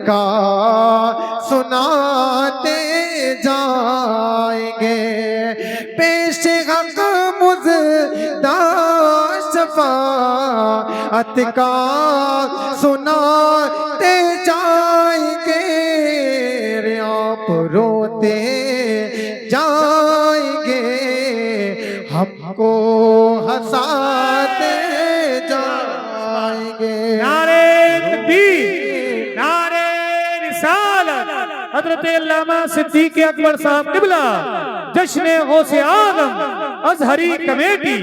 کا سناتے جائیں گے، پیش حق مزدہ شفاعت کا سناتے جائیں گے، آپ روتے جائیں گے، ہم کو ہنساتے جائیں گے۔ نعرہ تکبیر، نعرہ رسالت، حضرت علامہ صدیق اکبر صاحب قبلہ، جشن غوث اعظم ازہری کمیٹی۔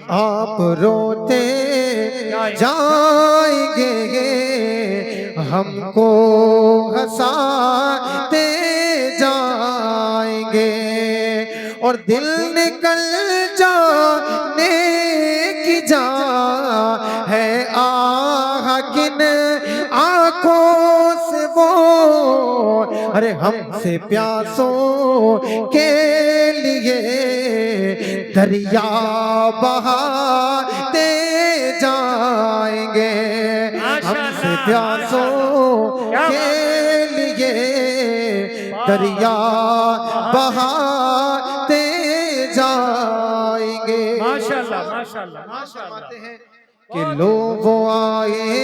آپ روتے جائیں گے، ہم کو ہنساتے جائیں گے، اور دل نکل جانے کی جا ہے آہ کن آنکھوں سے وہ، ارے ہم سے پیاسوں کے لیے دریا بہاتے جائیں گے، ہم سے پیاسوں کے لیے دریا بہاتے جائیں گے۔ ماشاءاللہ ماشاءاللہ فرماتے ہیں کہ لوگ آئے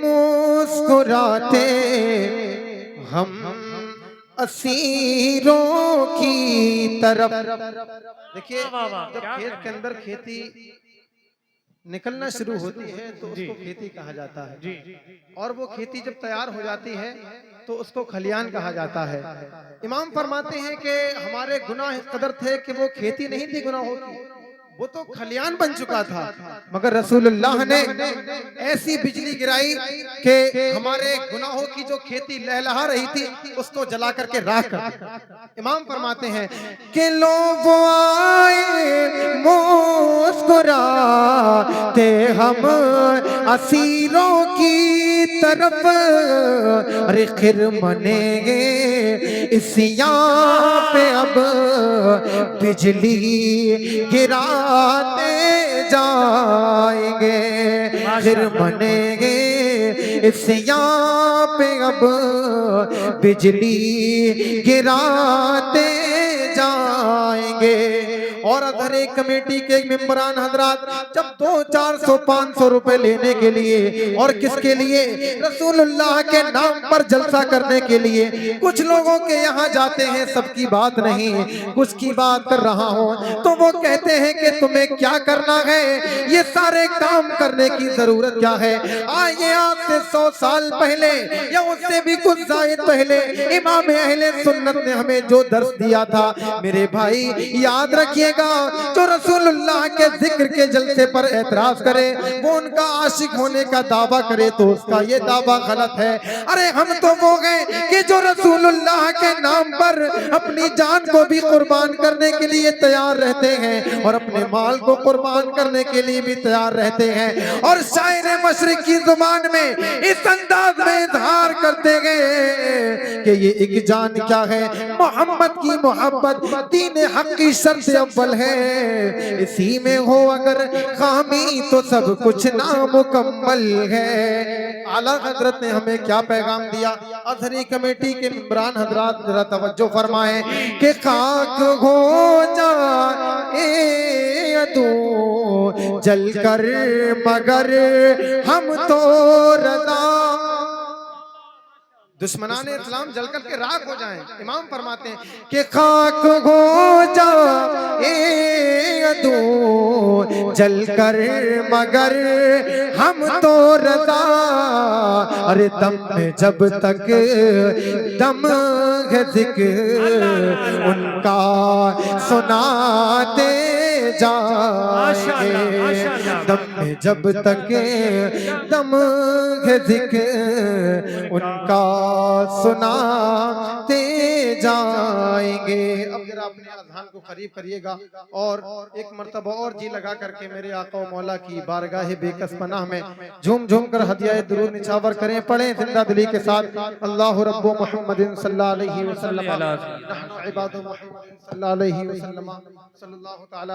مسکراتے، ہم اسیروں کی طرف۔ دیکھیے جب کھیت کے اندر کھیتی نکلنا شروع ہوتی ہے تو اس کو کھیتی کہا جاتا ہے، اور وہ کھیتی جب تیار ہو جاتی ہے تو اس کو کھلیان کہا جاتا ہے۔ امام فرماتے ہیں کہ ہمارے گناہ اس قدر تھے کہ وہ کھیتی نہیں تھی گناہوں کی، وہ تو کھلیان بن چکا تھا، مگر رسول اللہ نے ایسی بجلی گرائی کہ ہمارے گناہوں کی جو کھیتی لہلہا رہی تھی اس کو جلا کر کے راکھ کر دیا۔ امام فرماتے ہیں کہ لوگ آئے مسکراتے، ہم اسیروں کی طرف، ارے خرمنے گے اسیاں پہ اب بجلی گراتے جائیں گے، خرمنے گے اسیاں پہ اب بجلی گراتے جائیں گے۔ اور ادھرے کمیٹی کے ممبران حضرات جب 200-400-500 روپے لینے کے لیے، اور کس کے لیے؟ رسول اللہ کے نام پر جلسہ کرنے کے لیے، کچھ لوگوں کے یہاں جاتے ہیں، سب کی بات نہیں، کچھ کی بات کر رہا ہوں، تو وہ کہتے ہیں کہ تمہیں کیا کرنا ہے، یہ سارے کام کرنے کی ضرورت کیا ہے؟ آئیے آپ سے 100 سال پہلے یا اس سے بھی کچھ زائد پہلے امام اہل سنت نے ہمیں جو درس دیا تھا، میرے بھائی یاد رکھیے گا، جو رسول اللہ کے ذکر کے جلسے پر اعتراض کرے، وہ ان کا عاشق ہونے کا دعویٰ کرے تو اس کا یہ دعویٰ غلط ہے۔ ارے ہم تو وہ گئے کہ جو رسول اللہ کے نام پر اپنی جان کو بھی قربان کرنے کے لیے تیار رہتے ہیں، اور اپنے مال کو قربان کرنے کے لیے بھی تیار رہتے ہیں، اور شاعر مشرق کی زبان میں اس انداز میں اظہار کرتے گئے کہ یہ ایک جان کیا ہے، محمد کی محبت دین حق کی شرط اول ہے، اسی میں ہو اگر خامی تو سب کچھ نامکمل ہے۔ اعلیٰ حضرت نے ہمیں کیا پیغام دیا؟ ازہری کمیٹی کے ممبران حضرات ذرا توجہ فرمائیں کہ خاک ہو جائے عدو جل کر مگر ہم تو رضا، دشمنان اسلام جل کر کے راکھ ہو جائیں۔ امام فرماتے ہیں کہ خاک ہو جائے عدو جل کر مگر ہم تو رضا، ارے دم میں جب تک دم ہے ذکر ان کا سناتے جائیں گے، دم میں جب تک دم ہے ذکر ان کا سناتے جائیں گے۔ اب ذرا اپنے اذہان کو قریب کریے گا اور ایک مرتبہ اور جی لگا کر کے میرے آقا و مولا کی بارگاہ بے کس پناہ میں جھوم جھوم کر ہدیہ درود نچھاور کریں، پڑھیں زندہ دلی کے ساتھ اللہ رب محمد صلی اللہ علیہ وسلم، عباد محمد صلی اللہ علیہ وسلم، صلی اللہ تعالی